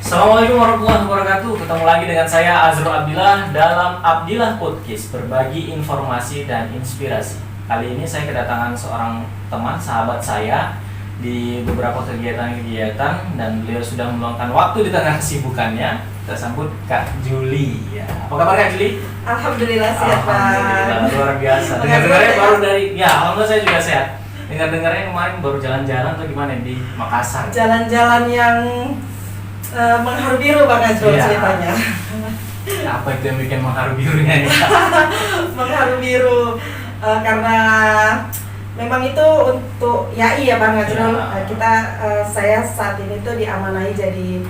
Assalamualaikum warahmatullahi wabarakatuh. Ketemu lagi dengan saya Azrul Abdillah dalam Abdillah Podcast, berbagi informasi dan inspirasi. Kali ini saya kedatangan seorang teman, sahabat saya di beberapa kegiatan-kegiatan, dan beliau sudah meluangkan waktu di tengah kesibukannya. Kita sambut Kak Juli. Ya. Apa kabar Kak Juli? Alhamdulillah sehat, Pak. Alhamdulillah, luar biasa. Dengar-dengarnya baru dari, ya alhamdulillah saya juga sehat. Dengar-dengarnya kemarin baru jalan-jalan atau gimana di Makassar? Jalan-jalan yang mengharu biru Bang Azrul, Iya. ceritanya. Apa itu yang bikin mengharu birunya ya? Mengharu biru karena memang itu untuk YAI ya Bang Azrul. Ya. Saya saat ini tuh diamanai jadi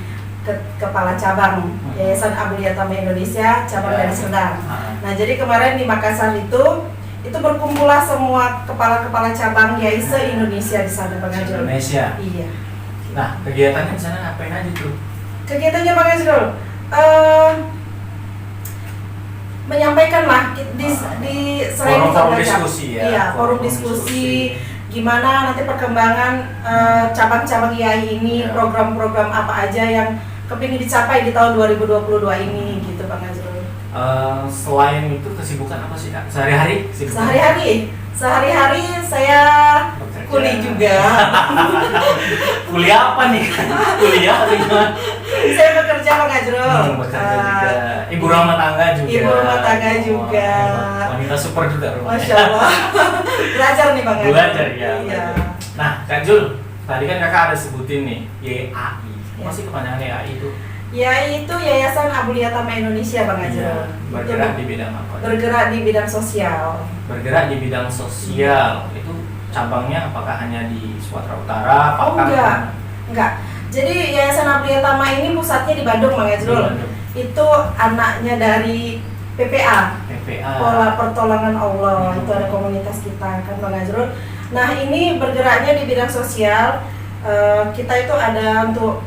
kepala cabang Yayasan Abu Yatama Indonesia cabang Ya. dari Serdang. Nah, jadi kemarin di Makassar itu berkumpullah semua kepala-kepala cabang YAI se-Indonesia di sana Bang Azrul. Indonesia. Iya. Nah, kegiatannya di sana ngapain aja tuh? Kegiatannya Bang Azrul menyampaikan lah di selain Forum diskusi ya. Iya, forum diskusi gimana nanti perkembangan cabang-cabang YAI ini, Ya. program-program apa aja yang kepingin dicapai di tahun 2022 ini gitu Bang Azrul. Selain itu kesibukan apa sih Kak? Sehari-hari? Sehari-hari saya Bekerja. kuli juga. Kuliah apa nih? Kuliah atau gimana? Saya bekerja Bang Azrul. Bekerja juga. Ibu rumah tangga juga. Ibu rumah tangga juga. Wah, wanita super juga rumahnya. Masya Allah. Belajar nih Bang Azrul. Belajar ya. Iya. Nah, Kak Jul, tadi kan Kakak ada sebutin nih YAI. Ya. Apa sih kepanjangan YAI itu? YAI itu Yayasan Abu Yatama Indonesia Bang Azrul. Iya. Bergerak di bidang apa? Bergerak di bidang sosial. Bergerak di bidang sosial. Itu cabangnya apakah hanya di Sumatera Utara? Oh Apakah enggak. Jadi Yayasan Abu Yatama ini pusatnya di Bandung Bang Azrul. Itu anaknya dari PPA. PPA. Pola Pertolongan Allah. Itu ada komunitas kita kan Bang Azrul. Nah, ini bergeraknya di bidang sosial. Kita itu ada untuk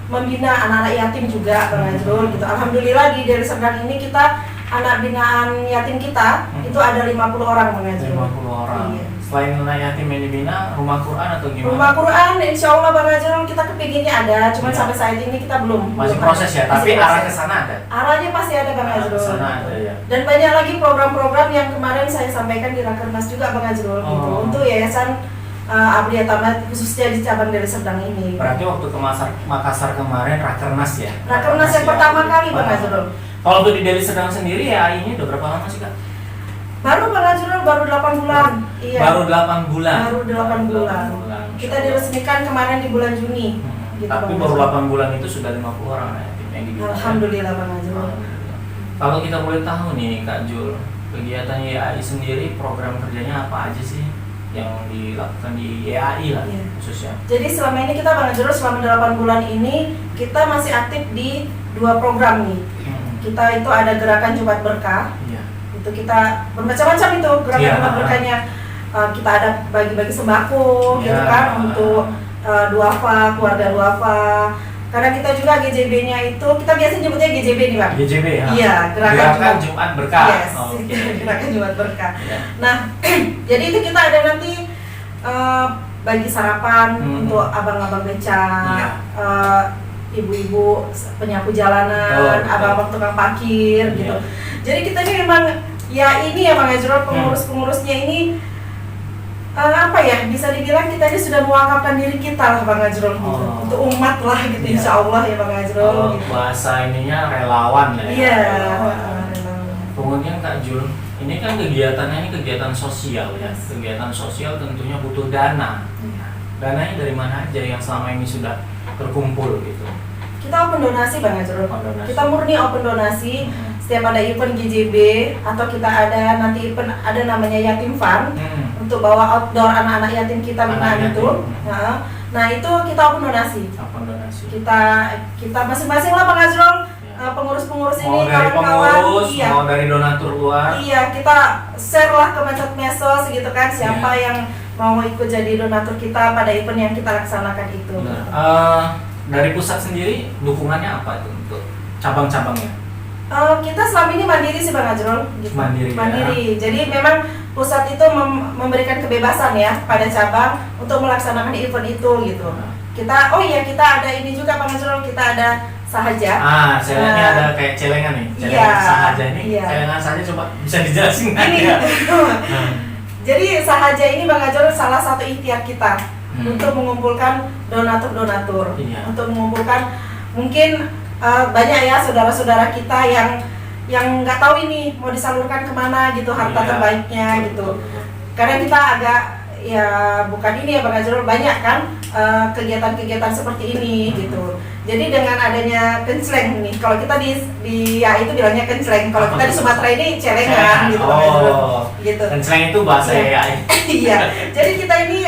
membina anak-anak yatim juga Bang Azrul gitu. Alhamdulillah di Deli Serdang ini kita anak binaan yatim kita itu ada 50 orang Bang Azrul. 50 orang. Iya. Selain anak yatim yang dibina, rumah Quran atau gimana? Rumah Quran insya Allah Bang Azrul kita kepinginnya ada, cuman Iya. sampai saat ini kita belum Masih belum proses ada. ya, tapi Masih arah proses. ke sana ada. Arahnya pasti ada Bang Arah Azrul. ke sana ada ya. Dan banyak lagi program-program yang kemarin saya sampaikan di Rakernas juga Bang Azrul gitu, Oh. untuk Yayasan Abu Yatama khususnya di cabang Deli Serdang ini. Berarti waktu ke Makassar kemarin Rakernas ya? Rakernas yang ya. pertama kali Bang Azrul. Kalau untuk di Deli Serdang sendiri ya ini udah berapa lama sih Kak? Baru Bang Azrul baru 8 bulan. Iya. Baru 8 bulan. Baru 8 bulan. Kita diresmikan kemarin di bulan Juni. Gitu, Tapi Bang baru Azrul. 8 bulan itu sudah 50 orang ya tim yang dibina. Alhamdulillah Bang Azrul. Alhamdulillah. Kalau kita boleh tahu nih Kak Jul, kegiatan YAI sendiri program kerjanya apa aja sih yang dilakukan di YAI lah Iya. khususnya? Jadi selama ini kita Bang Azrul selama 8 bulan ini kita masih aktif di 2 program nih. Kita itu ada gerakan Jumat Berkah. Iya. Itu kita bermacam-macam itu gerakan Iya. Jumat Berkahnya. Kita ada bagi-bagi sembako gitu Iya. kan untuk duafa, keluarga duafa. Karena kita juga GJB-nya itu kita biasa nyebutnya GJB nih Bang. GJB ya? Iya, Gerakan Jumat Berkah. Yes, Oke. gerakan Jumat Berkah. Iya. Nah, jadi itu kita ada nanti bagi sarapan untuk abang-abang beca, Iya. ibu-ibu penyapu jalanan, Betul. abang-abang tukang parkir Iya. gitu. Jadi kita ini memang ya ini ya Bang Azrul, pengurus-pengurusnya ini apa ya, bisa dibilang kita ini sudah mewakafkan diri kita lah Bang Azrul gitu. Oh. Untuk umat lah gitu, Iya. insya Allah ya Bang Azrul Kalau gitu. bahasa ininya relawan ya. Iya. Relawan. Kemudian Kak Jul, ini kan kegiatannya ini kegiatan sosial ya. Kegiatan sosial tentunya butuh dana. Dananya dari mana aja yang selama ini sudah terkumpul gitu? Kita open donasi Bang Azrul. Open donasi. Kita murni open donasi. Setiap ada event GJB atau kita ada nanti event ada namanya Yatim Fund untuk bawa outdoor anak-anak yatim kita Anak binaan yatim. itu. Nah, itu kita open donasi. Open donasi. Kita masing-masing lah Bang Azrul, Ya. pengurus-pengurus ini, Mau dari kawan-kawan. pengurus, Iya. mau dari donatur luar. Iya, kita share lah ke medsos gitu kan, siapa Iya. yang mau ikut jadi donatur kita pada event yang kita laksanakan itu. Nah, dari pusat sendiri dukungannya apa itu untuk cabang-cabangnya? Kita selama ini mandiri sih Bang Azrul gitu. Mandiri, ya. Jadi memang pusat itu memberikan kebebasan ya pada cabang untuk melaksanakan event itu gitu. Nah. kita ada ini juga Bang Azrul, kita ada sahaja. Saya lihat ini ada kayak celengan nih, celengan sahaja ini. Celengan sahaja coba bisa dijelasin nggak ya? Jadi sahaja ini Bang Azrul salah satu ikhtiar kita untuk mengumpulkan donatur-donatur, untuk mengumpulkan mungkin banyak ya saudara-saudara kita yang nggak tahu ini mau disalurkan kemana gitu harta terbaiknya gitu. Karena kita agak ya bukan ini ya Bang Azrul, banyak kan kegiatan-kegiatan seperti ini gitu. Jadi dengan adanya kenceleng nih, kalau kita di ya itu bilangnya kenceleng, kalau kita di Sumatera ini celengan gitu Bang Azrul. Gitu. Kenceleng itu bahasa ya. Iya. Jadi kita ini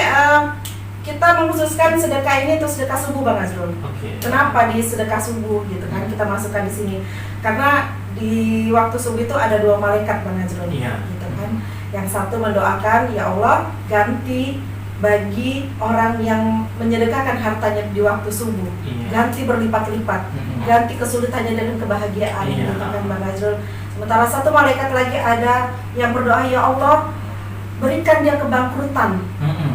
kita mengkhususkan sedekah ini untuk sedekah subuh Bang Azrul. Kenapa di sedekah subuh gitu kan kita masukkan di sini? Karena di waktu subuh itu ada 2 malaikat Bang Azrul, gitu kan. Yang satu mendoakan, ya Allah ganti bagi orang yang menyedekahkan hartanya di waktu subuh, ganti berlipat-lipat, ganti kesulitannya dengan kebahagiaan, gitu kan Bang Azrul. Sementara satu malaikat lagi ada yang berdoa, ya Allah berikan dia kebangkrutan,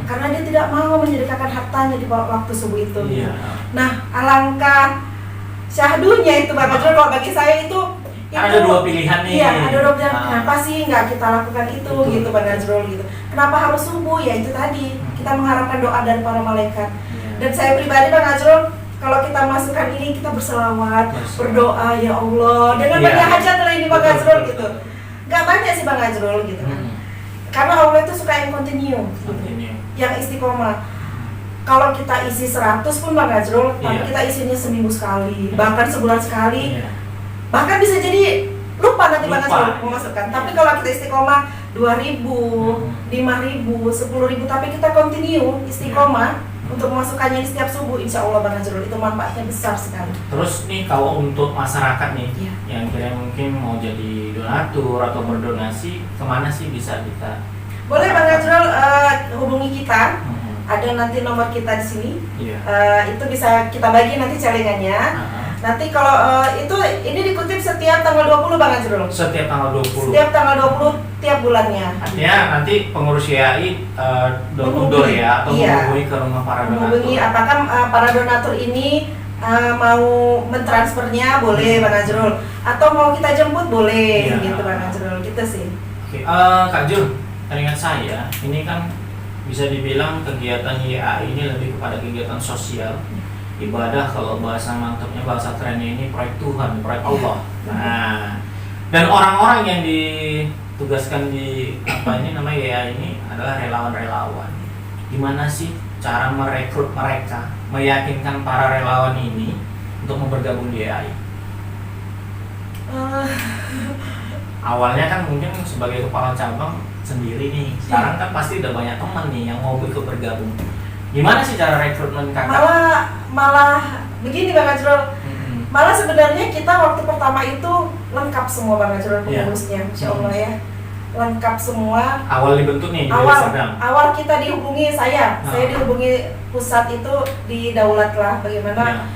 karena dia tidak mau menyedekahkan hartanya di waktu subuh itu. Nah, alangkah syahdunya itu Bang Azrul, kalau bagi saya itu ada 2 pilihan nih. Iya, ada 2 pilihan. Kenapa sih nggak kita lakukan itu gitu Bang Azrul gitu? Kenapa harus subuh? Ya itu tadi, kita mengharapkan doa dari para malaikat. Dan saya pribadi Bang Azrul, kalau kita masukkan ini kita berselawat, berdoa, ya Allah dengan banyak hajat lah ini Bang Azrul gitu. Nggak banyak sih Bang Azrul gitu kan. Karena Allah itu suka yang continue, yang istiqomah. Kalau kita isi 100 pun Bang Azrul, tapi kita isinya seminggu sekali, bahkan sebulan sekali, bahkan bisa jadi lupa nanti Bang Azrul memasukkan. Tapi kalau kita istiqomah 2.000, 5.000, 10.000, tapi kita continue istiqomah untuk memasukkannya di setiap subuh, insya Allah Bang Azrul itu manfaatnya besar sekali. Terus nih kalau untuk masyarakat nih yang kira mungkin mau jadi donatur atau berdonasi, kemana sih bisa kita? Boleh Bang Azrul hubungi kita, ada nanti nomor kita di sini. Itu bisa kita bagi nanti celengannya. Nanti kalau ini dikutip setiap tanggal 20 Bang Azrul. Setiap tanggal 20. Setiap tanggal 20 tiap bulannya. Artinya nanti pengurus YAI door ya atau menghubungi ke rumah para donatur. Menghubungi apakah para donatur ini mau mentransfernya boleh Bang Azrul, atau mau kita jemput boleh gitu Bang Azrul, gitu sih. Kak Jul, teringat saya, ini kan bisa dibilang kegiatan YAI ini lebih kepada kegiatan sosial. Ibadah kalau bahasa mantapnya, bahasa kerennya ini proyek Tuhan, proyek Allah. Nah, dan orang-orang yang ditugaskan di namanya YAI ini adalah relawan-relawan. Gimana sih cara merekrut mereka, meyakinkan para relawan ini untuk bergabung di YAI? Awalnya kan mungkin sebagai kepala cabang sendiri nih, sekarang kan pasti udah banyak teman nih yang mau ikut bergabung. Gimana sih cara rekrutmen kakak? Malah begini Bang Azrul. Malah sebenarnya kita waktu pertama itu lengkap semua Bang Azrul pengurusnya, insya Allah ya. Lengkap semua. Awal dibentuk nih di awal kita dihubungi saya dihubungi pusat itu di Daulat lah, bagaimana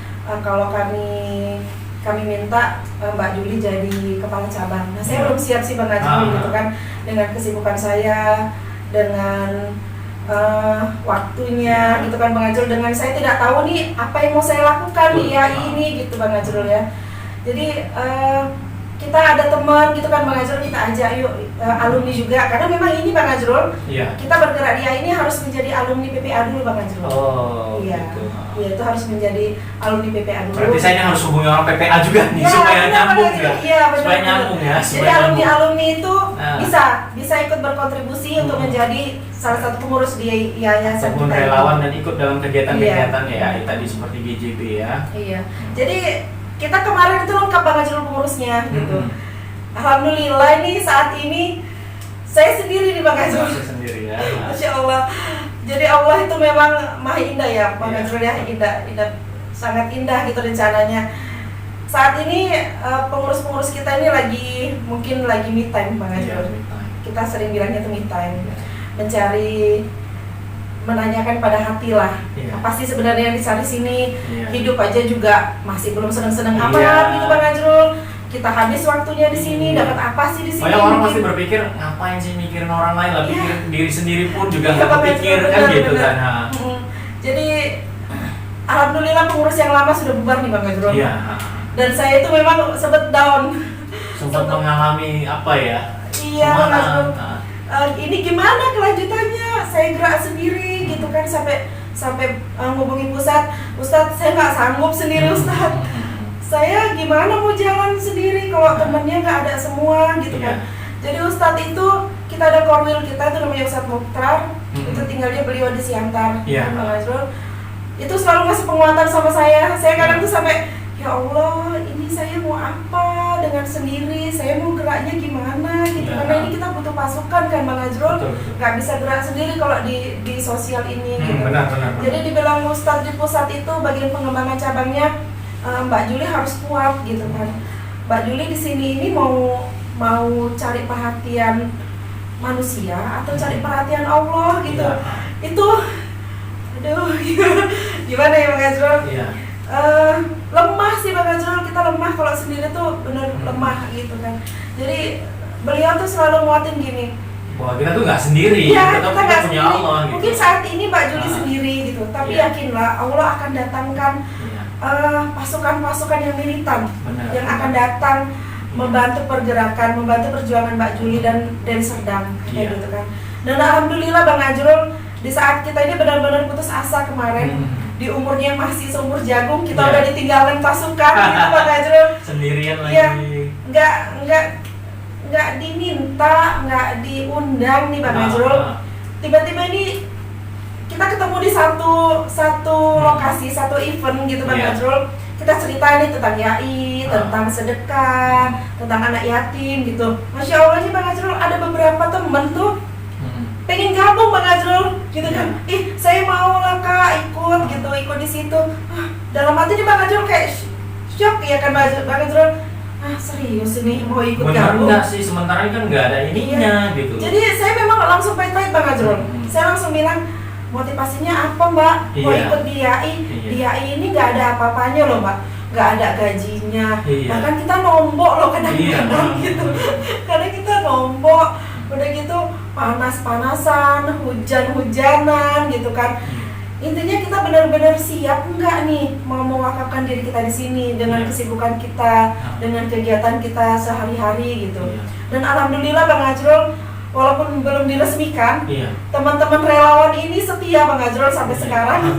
kalau kami minta Mbak Juli jadi kepala cabang. Nah, saya belum siap sih Bang Azrul gitu kan, dengan kesibukan saya, dengan waktunya gitu kan Bang Azrul, dengan saya tidak tahu nih apa yang mau saya lakukan di YAI ini gitu Bang Azrul ya. Jadi kita ada teman gitu kan Bang Azrul, kita ajak yuk alumni juga, karena memang ini Bang Azrul kita bergerak di YAI ini harus menjadi alumni PPA dulu Bang Azrul. Gitu. Iya, itu harus menjadi alumni PPA dulu. Berarti saya ini harus hubungi orang PPA juga nih supaya nyambung ya. Supaya nyambung ya. Jadi alumni itu bisa ikut berkontribusi untuk menjadi salah satu pengurus di yayasan kita. Relawan dan ikut dalam kegiatan-kegiatan ya tadi seperti GJB ya. Iya. Jadi kita kemarin itu lengkap Bang Azrul pengurusnya gitu. Alhamdulillah ini saat ini saya sendiri di Bang Azrul. Sendiri ya. Masya Allah. Jadi Allah itu memang maha indah ya Bang Azrul ya, indah, sangat indah gitu rencananya. Saat ini pengurus-pengurus kita ini mungkin lagi me time Bang Azrul. Kita sering bilangnya itu me time. Mencari, menanyakan pada hati lah, apa sih sebenarnya yang dicari sini. Hidup aja juga masih belum seneng-seneng amat gitu Bang Azrul. Kita habis waktunya di sini, dapat apa sih di sini? Banyak orang pasti berpikir ngapain sih mikirin orang lain, lah pikir diri sendiri pun juga nggak kepikir kan gitu kan. Jadi alhamdulillah pengurus yang lama sudah bubar nih Bang Azrul. Iya. Dan saya itu memang sempat down. Sempat mengalami apa ya? Iya Bang Azrul. Nah, Ini gimana kelanjutannya? Saya gerak sendiri gitu kan sampai ngubungin Ustadz, saya nggak sanggup sendiri Ustadz. Saya gimana mau jalan sendiri kalau temennya nggak ada semua gitu kan. Jadi Ustadz itu kita ada korwil kita itu namanya Ustadz Mukhtar, itu tinggalnya beliau di Siantar, Bang Azrul. Itu selalu ngasih penguatan sama saya. Saya kadang tuh sampai ya Allah, ini saya mau apa dengan sendiri, saya mau geraknya gimana gitu. Karena ini kita butuh pasukan kan Bang Azrul, nggak bisa gerak sendiri kalau di sosial ini gitu. Benar. Jadi dibilang Ustadz di pusat itu bagian pengembangan cabangnya Mbak Juli harus kuat gitu kan. Mbak Juli di sini ini mau cari perhatian manusia atau cari perhatian Allah gitu. Itu aduh gimana ya Bang Azrul? Lemah sih Bang Azrul, kita lemah kalau sendiri tuh bener lemah gitu kan. Jadi beliau tuh selalu nguatin gini, wah kita tuh nggak sendiri, ya, kita nggak punya sendiri. Allah gitu. Mungkin saat ini Mbak Juli sendiri gitu, tapi yakinlah Allah akan datangkan pasukan-pasukan yang militan. Yang akan datang membantu pergerakan, membantu perjuangan Mbak Juli dan Deli Serdang kayak gitu kan. Dan alhamdulillah Bang Azrul, di saat kita ini benar-benar putus asa kemarin, di umurnya masih seumur jagung, kita udah ditinggalkan pasukan gitu Bang Azrul. Sendirian lagi. Iya, nggak diminta, nggak diundang nih Bang Azrul. Tiba-tiba ini kita ketemu di satu lokasi, satu event gitu Bang Azrul. Kita cerita nih tentang YAI, tentang sedekah, tentang anak yatim gitu. Masya Allah nih Bang Azrul, ada beberapa temen tuh pengen gabung Bang Azrul gitu kan. Saya mau lah Kak ikut di situ. Dalam hati nih Bang Azrul kayak shock ya kan Bang Azrul. Serius ini mau ikut gabung? Enggak sih, sementara ini kan nggak ada ininya gitu. Jadi saya memang langsung pahit-pahit Bang Azrul. Saya langsung bilang, motivasinya apa Mbak? Mau ikut di YAI? Di YAI ini nggak ada apa-apanya loh Mbak, nggak ada gajinya. Bahkan kita nombok loh kadang-kadang gitu. Kadang kita nombok, udah gitu panas-panasan, hujan-hujanan gitu kan. Intinya kita benar-benar siap nggak nih mau mewakafkan diri kita di sini dengan kesibukan kita, dengan kegiatan kita sehari-hari gitu. Dan alhamdulillah Bang Azrul, walaupun belum diresmikan, teman-teman relawan ini setia Bang Azrul sampai sekarang.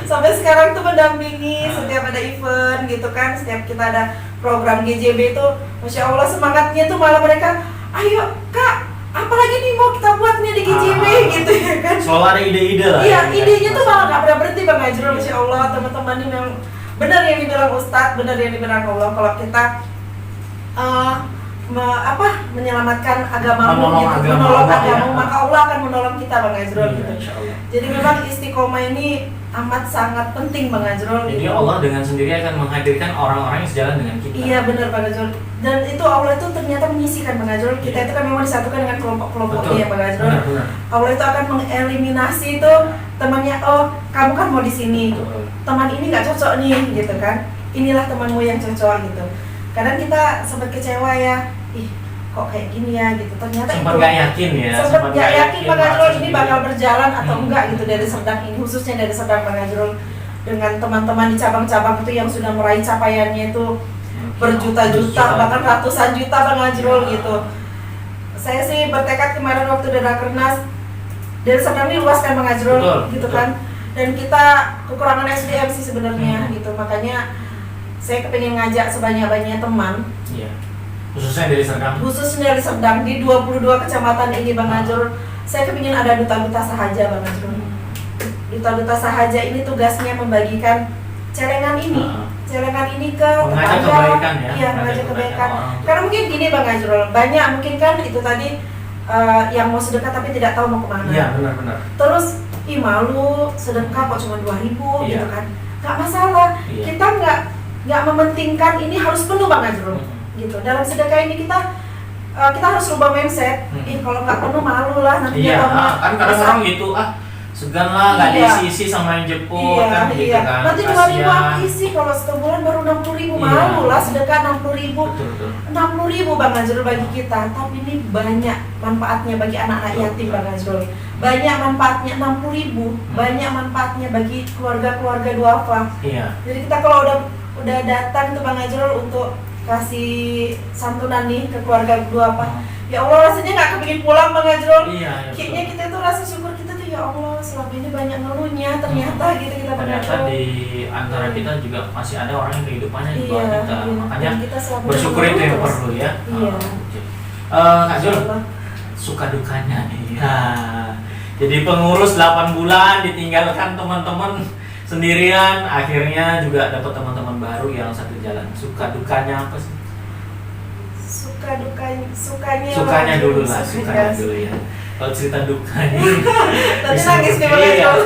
Sampai sekarang tuh mendampingi setiap ada event gitu kan, setiap kita ada program GJB itu, Masya Allah semangatnya tuh malah mereka, ayo Kak, apalagi nih mau kita buat nih di GJB gitu ya kan. Selalu ada ide-ide lah. Iya, idenya tuh malah gak pernah berhenti Bang Azrul, Masya Allah. Teman-teman ini memang benar yang dibilang Ustadz, benar yang dibilang Allah, kalau kita menyelamatkan agamamu gitu, menolong agamamu, maka Allah akan menolong kita Bang Azrul gitu. Jadi memang istiqomah ini amat sangat penting Bang Azrul. Jadi gitu. Allah dengan sendiri akan menghadirkan orang-orang yang sejalan dengan kita. Iya benar Bang Azrul. Dan itu Allah itu ternyata menyisikan Bang Azrul. Kita itu kan memang disatukan dengan kelompok-kelompoknya ya Bang Azrul. Benar. Allah itu akan mengeliminasi itu temannya. Oh kamu kan mau di sini, teman ini nggak cocok nih gitu kan. Inilah temanmu yang cocok gitu. Kadang kita sempat kecewa ya, kok kayak gini ya gitu. Ternyata sempat itu nggak yakin ya. sempat nggak yakin Bang Azrul ini bakal berjalan atau enggak gitu dari Serdang ini, khususnya dari Serdang Bang Azrul, dengan teman-teman di cabang-cabang itu yang sudah meraih capaiannya itu berjuta-juta, bahkan ratusan juta Bang Azrul gitu. Saya sih bertekad kemarin waktu dari Rakernas, dari Serdang ini luas kan Bang Azrul, gitu kan. Dan kita kekurangan SDM sih sebenarnya gitu, makanya saya kepingin ngajak sebanyak-banyaknya teman. Khususnya dari Serdang di 22 kecamatan ini Bang Azrul. Saya kepingin ada duta-duta sahaja Bang Azrul. Duta-duta sahaja ini tugasnya membagikan celengan ini. Celengan ini ke tetangga. Iya, mengajak kebaikan. Karena mungkin gini Bang Azrul, banyak mungkin kan itu tadi yang mau sedekah tapi tidak tahu mau kemana. Iya, benar-benar. Terus, malu sedekah kok cuma 2.000 gitu kan. Gak masalah. Kita nggak mementingkan ini harus penuh Bang Azrul. Gitu. Dalam sedekah ini kita harus rubah mindset. Kalau nggak penuh malu lah nanti. Iya, kan kadang orang gitu segan lah, nggak Iya. diisi-isi sama yang jemput kan gitu iya. kan. Nanti 2.000 aku Kasihan. isi, kalau satu bulan baru 60.000, Iya. malu lah sedekah 60.000. Betul betul. 60.000 Bang Azrul bagi kita, tapi ini banyak manfaatnya bagi anak-anak Betul, yatim betul. Bang Azrul. Banyak manfaatnya 60.000, banyak manfaatnya bagi keluarga-keluarga duafa. Iya. Jadi kita kalau udah datang tuh Bang Azrul untuk kasih santunan nih ke keluarga duafa, ya Allah rasanya nggak kepingin pulang Bang Azrul. Iya. Kayaknya kita tuh rasa syukur kita tuh, ya Allah selama ini banyak ngeluhnya, ternyata gitu kita Bang Ternyata Azrul. di antara kita juga masih ada orang yang kehidupannya di bawah Iya, kita. iya. Makanya Dan kita selama ini bersyukur itu yang mengeluh terus. perlu ya. Iya. Oke. Kak Jul, Allah. suka dukanya nih. Nah, jadi pengurus 8 bulan ditinggalkan teman-teman sendirian, akhirnya juga dapat teman-teman baru yang satu jalan. Suka dukanya apa sih? Sukanya dulu lah, sukanya dulu ya. Kalau cerita dukanya Tadi bisa- nangis nih Bang iya. Azrul.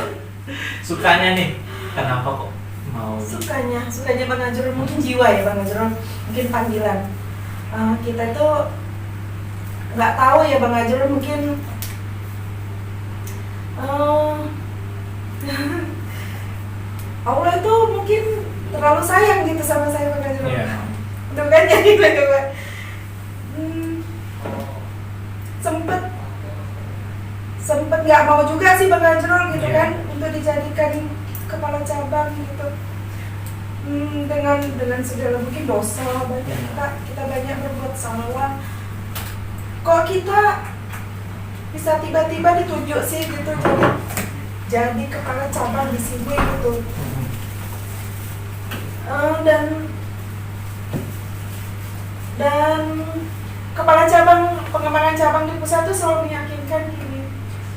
Sukanya nih, kenapa kok mau Sukanya Bang Azrul mungkin jiwa ya Bang Azrul, mungkin panggilan. Kita itu nggak tahu ya Bang Azrul, mungkin Allah itu mungkin terlalu sayang gitu sama saya Bang Azrul. Iya. Itu kan jadi gue sempet nggak mau juga sih Bang Azrul gitu Iya. kan untuk dijadikan kepala cabang gitu. Dengan segala mungkin dosa banyak, kita banyak berbuat salah. Kok kita bisa tiba-tiba ditunjuk sih gitu jadi kepala cabang di sini gitu. Dan kepala cabang, pengembangan cabang di pusat itu selalu meyakinkan gini,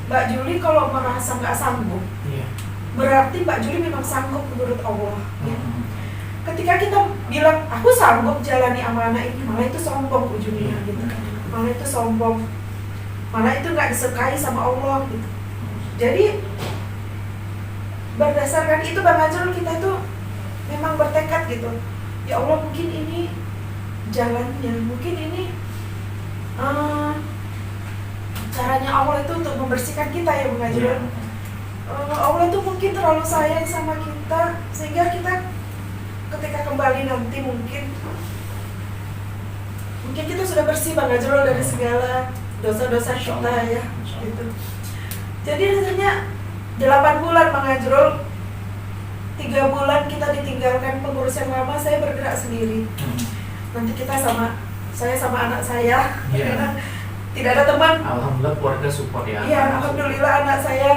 Mbak Juli kalau merasa nggak sanggup, Iya. berarti Mbak Juli memang sanggup menurut Allah. Ya. Ketika kita bilang aku sanggup jalani amanah ini, malah itu sombong ujungnya gitu. Malah itu sombong, malah itu nggak disukai sama Allah gitu. Jadi berdasarkan itu Bang Azrul, kita itu memang bertekad gitu, ya Allah mungkin ini jalannya, mungkin ini caranya Allah itu untuk membersihkan kita ya Bang Azrul. Allah itu mungkin terlalu sayang sama kita sehingga kita ketika kembali nanti mungkin kita sudah bersih Bang Azrul dari segala dosa-dosa kita ya gitu. Jadi rasanya 8 bulan Bang Azrul, 3 bulan kita ditinggalkan pengurus yang lama, saya bergerak sendiri. Nanti saya sama anak saya, Iya. tidak ada teman. Alhamdulillah keluarga support ya. Iya, alhamdulillah anak saya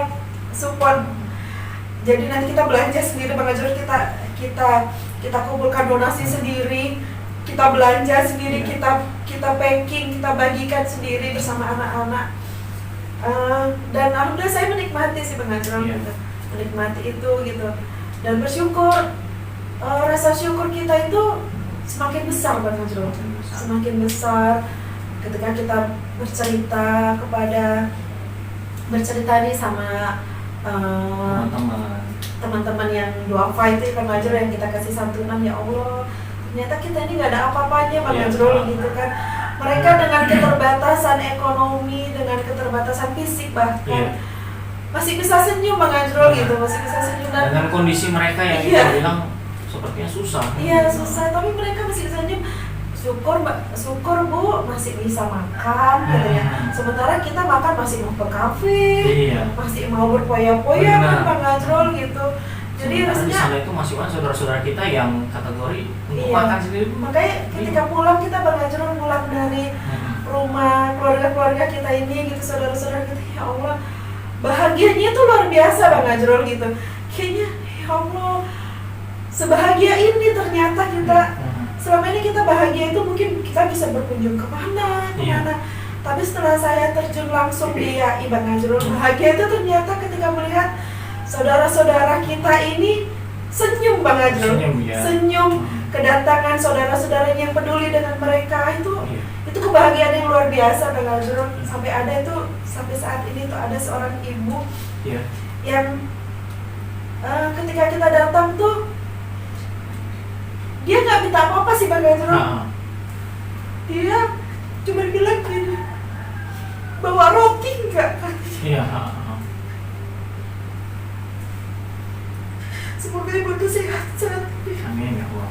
support. Jadi nanti kita belanja sendiri Bang Azrul, kita kumpulkan donasi sendiri, kita belanja sendiri, Iya. kita packing, kita bagikan sendiri bersama anak-anak. Dan alhamdulillah saya menikmati sih Bang Azrul, Iya. gitu. Menikmati itu gitu. Dan bersyukur, rasa syukur kita itu semakin besar Bang Azrul, semakin besar ketika kita bercerita nih sama teman-teman yang duafa itu Bang Azrul, yang kita kasih santunan, ya Allah ternyata kita ini nggak ada apa-apanya Bang Iya. Azrul gitu kan. Mereka dengan keterbatasan ekonomi, dengan keterbatasan fisik bahkan Iya. masih bisa senyum Bang Azrul gitu, masih bisa senyum dan Dengan kondisi mereka yang Iya. kita bilang sepertinya susah. iya susah, tapi mereka masih bisa senyum. Syukur Bu masih bisa makan gitu ya. Sementara kita makan masih mau ke kafe, Iya. masih mau berpoya-poya kan Benar. Bang Azrul gitu. Jadi Sementara di rasanya sana itu masih banyak saudara-saudara kita yang kategori untuk Iya. makan sendiri. makanya ketika pulang kita Bang Azrul pulang dari rumah keluarga-keluarga kita ini gitu, saudara-saudara kita, ya Allah bahagianya tuh luar biasa Bang Azrul gitu. Kayaknya ya Allah sebahagia ini ternyata kita. Selama ini kita bahagia itu mungkin kita bisa berkunjung kemana. Tapi setelah saya terjun langsung di YAI Bang Azrul, bahagia itu ternyata ketika melihat saudara-saudara kita ini senyum Bang Azrul. Senyum, ya. Senyum, kedatangan saudara-saudara yang peduli dengan mereka itu Iya. itu kebahagiaan yang luar biasa Bang Azrul. Sampai saat ini tuh ada seorang ibu Iya. yang ketika kita datang tuh dia nggak minta apa-apa sih Bang Azrul. Dia cuma bilang gini, bawa roti nggak? Iya. Semoga ibu tuh sehat. Amin ya Allah.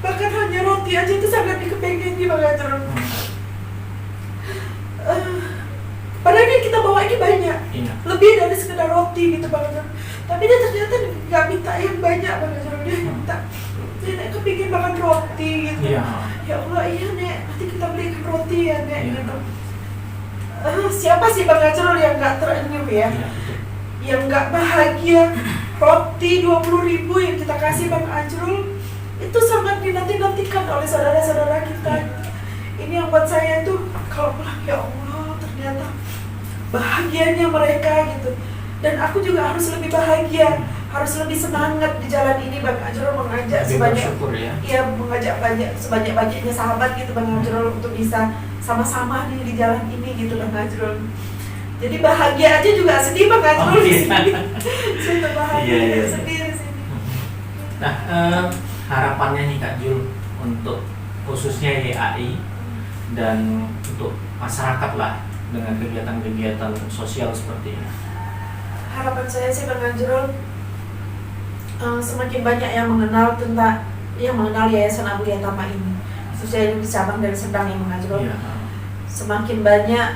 Bahkan hanya roti aja itu sangat dikepengen di Bang Ajrul. Padahal ini kita bawa ini banyak, Iya. lebih dari sekedar roti gitu Bang Ajrul. Tapi dia ternyata nggak minta yang banyak Bang Ajrul, dia minta, Nek kepingin makan roti gitu. Iya. Ya Allah iya Nek, nanti kita belikan roti ya Nek Iya. gitu. Siapa sih Bang Ajrul yang nggak terenyuh ya, Iya, betul. yang nggak bahagia? Roti 20.000 yang kita kasih Bang Ajrul itu sangat dinanti-nantikan oleh saudara-saudara kita. Ini yang buat saya tuh kalau pulang, ya Allah ternyata bahagianya mereka gitu. Dan aku juga harus lebih bahagia, harus lebih semangat di jalan ini Bang Ajrul, mengajak Lebih sebanyak, bersyukur ya. ya mengajak sebanyak-banyaknya sahabat gitu Bang Ajrul untuk bisa sama-sama di jalan ini gitu Bang Ajrul. Jadi bahagia aja juga sedih Bang Ajrul di sini. Saya bahagia Iya. sedih di sini. Nah, harapannya nih Kak Jul untuk khususnya YAI dan untuk masyarakat lah dengan kegiatan-kegiatan sosial seperti ini. Harapan saya sih Bang Ajrul, semakin banyak yang mengenal Yayasan Abu Yatama ini, khususnya di cabang dari Serdang yang Bang Ajrul. Iya. Semakin banyak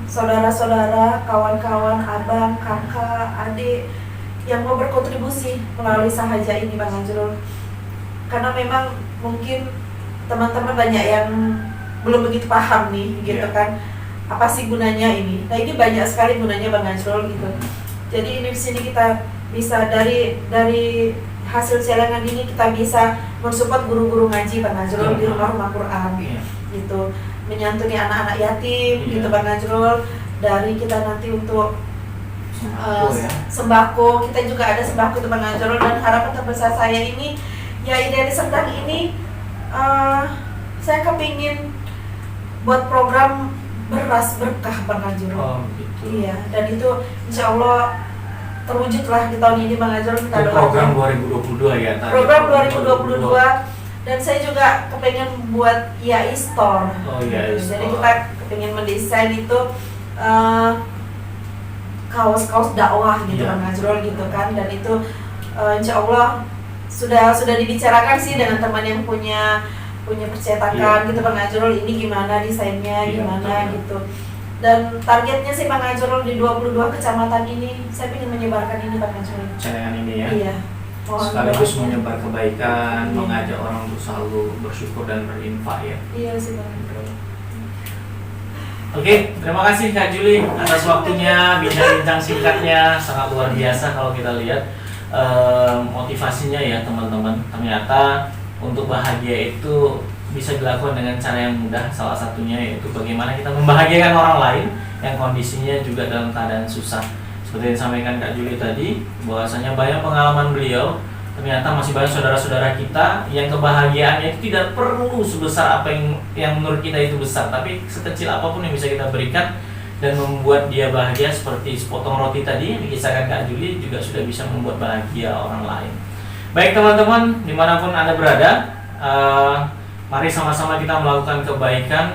saudara-saudara, kawan-kawan, abang, kakak, adik yang mau berkontribusi melalui sahaja ini Bang Ajrul. Karena memang mungkin teman-teman banyak yang belum begitu paham nih gitu Iya. kan, apa sih gunanya ini. Nah ini banyak sekali gunanya Bang Ajrul gitu. Jadi ini di sini kita bisa dari hasil celengan ini kita bisa mensupport guru-guru ngaji Bang Ajrul di rumah-rumah Quran Iya. gitu, menyantuni anak-anak yatim Iya. gitu Bang Ajrul. Dari kita nanti untuk Sembako ya. sembako, kita juga ada sembako itu Bang Ajrul. Dan harapan terbesar saya ini ya dari Serdang ini, saya kepingin buat program beras berkah Bang Ajrul. Oh gitu. Iya, dan itu insya Allah terwujudlah di tahun ini Bang Ajrul. Kita Itu program 2022 ya tadi. program 2022. Dan saya juga kepengen buat YAI Store. Oh, YAI Jadi Store. kita kepengen mendesain itu kaos-kaos dakwah gitu Iya. Bang Ajrul gitu kan. Dan itu insya Allah sudah dibicarakan sih dengan teman yang punya percetakan Iya. gitu Bang Ajrul, ini gimana desainnya, Iya, gimana betul. gitu. Dan targetnya sih Bang Ajrul di 22 kecamatan ini saya ingin menyebarkan ini Bang Ajrul. Celengan ini ya. Iya. Mohon Sekaligus doanya. menyebar kebaikan, Iya. mengajak orang untuk selalu bersyukur dan berinfak ya. Iya sih Bang Ajrul. Oke, terima kasih Kak Juli atas waktunya, bincang-bincang singkatnya, sangat luar biasa kalau kita lihat motivasinya ya teman-teman. Ternyata untuk bahagia itu bisa dilakukan dengan cara yang mudah, salah satunya yaitu bagaimana kita membahagiakan orang lain yang kondisinya juga dalam keadaan susah. Seperti yang disampaikan Kak Juli tadi, bahwasanya banyak pengalaman beliau, ternyata masih banyak saudara-saudara kita yang kebahagiaannya itu tidak perlu sebesar apa yang menurut kita itu besar, tapi sekecil apapun yang bisa kita berikan dan membuat dia bahagia, seperti sepotong roti tadi yang dikisahkan Kak Juli juga sudah bisa membuat bahagia orang lain. Baik teman-teman, dimanapun Anda berada, mari sama-sama kita melakukan kebaikan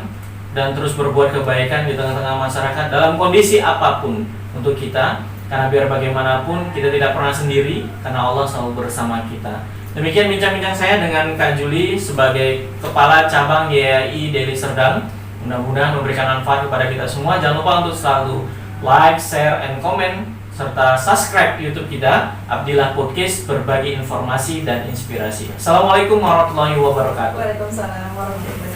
dan terus berbuat kebaikan di tengah-tengah masyarakat dalam kondisi apapun untuk kita, karena biar bagaimanapun kita tidak pernah sendiri karena Allah selalu bersama kita. Demikian bincang-bincang saya dengan Kak Juli sebagai Kepala Cabang YAI Deli Serdang. Mudah-mudahan memberikan manfaat kepada kita semua. Jangan lupa untuk selalu like, share, and comment serta subscribe YouTube kita Abdillah Podcast, berbagi informasi dan inspirasi. Assalamualaikum warahmatullahi wabarakatuh. Waalaikumsalam warahmatullahi wabarakatuh.